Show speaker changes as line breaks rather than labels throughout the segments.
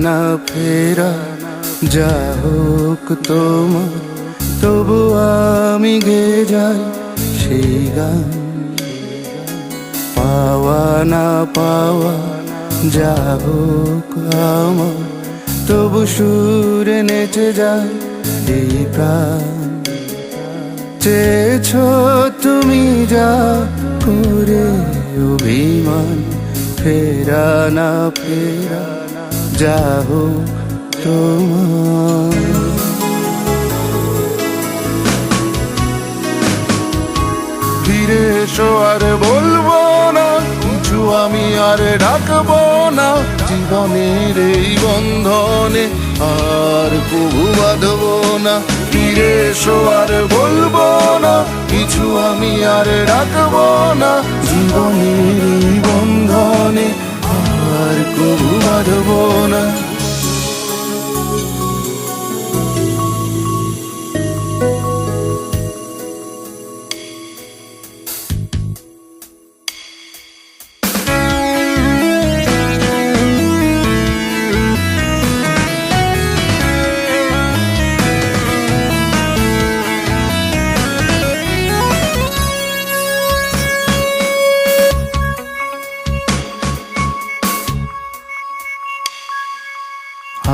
না ফেরা যা হোক তোমার, তবু আমি গেয়ে যাই সেই গান। পাওয়া না পাওয়া যা হোক আমার, তবু সুরে নেচে যায় এই প্রাণ। চেয়েছ তুমি যা করে অভিমান, ফেরা না ফেরা যা হোক তোমার। ফিরে এসো আর বলবো না কিছু, আমি আর ডাকবো না জীবনের এই বন্ধনে আর কবু বাঁধবো না। ফিরে এসো আর বলবো না কিছু, আমি আর ডাকবো না জীবনের এই বন্ধনে আর কবু বাঁধবো না।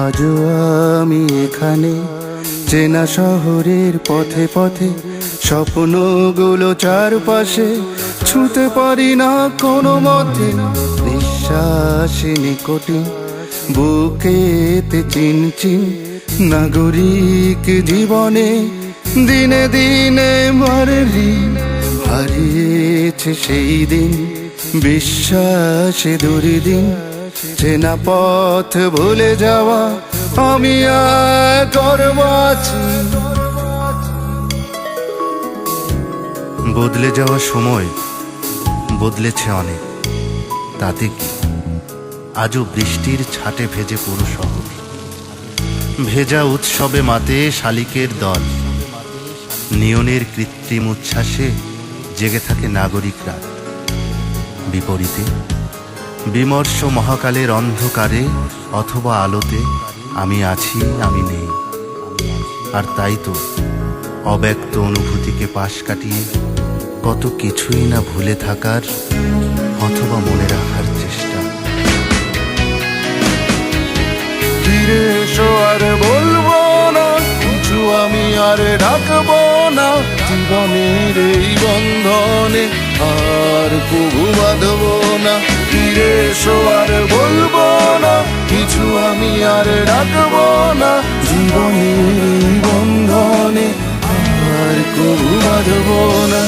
আজও আমি এখানে চেনা শহরের পথে পথে, স্বপ্নগুলো চারপাশে ছুঁতে পারি না কোনো মতে। নিঃশ্বাস নিকটে বুকেতে চিনচিন, নাগরিক জীবনে দিনে দিনে মারি হারিয়েছে সেই দিন। বিশ্বাসে দুর্দিন চেনা পথ ভুলে যাওয়া আমি করব আছি। বদলে যাওয়া সময় বদলেছে অনেক, তাতে কি? আজও বৃষ্টির ছাটে ভেজে পুরো শহর, ভেজা উৎসবে মাতে শালিকের দল। নিয়নের কৃত্রিম উচ্ছ্বাসে জেগে থাকে নাগরিকরা। বিপরীতে বিমর্ষ মহাকালের অন্ধকারে অথবা আলোতে আমি আছি, আমি নেই। আর তাই তো অব্যক্ত অনুভূতিকে পাশ কাটিয়ে কত কিছুই না ভুলে থাকার অথবা মনে রাখার চেষ্টা। ফিরে এসো আর বলবো না কিছু, আমি আর ডাকবো না জীবনের এই বন্ধনে আর কবু বাঁধবো না। ফিরে এসো আর বলবো না কিছু, আমি আর ডাকবো না জীবনের এই বন্ধনে আর কবু বাঁধবো না।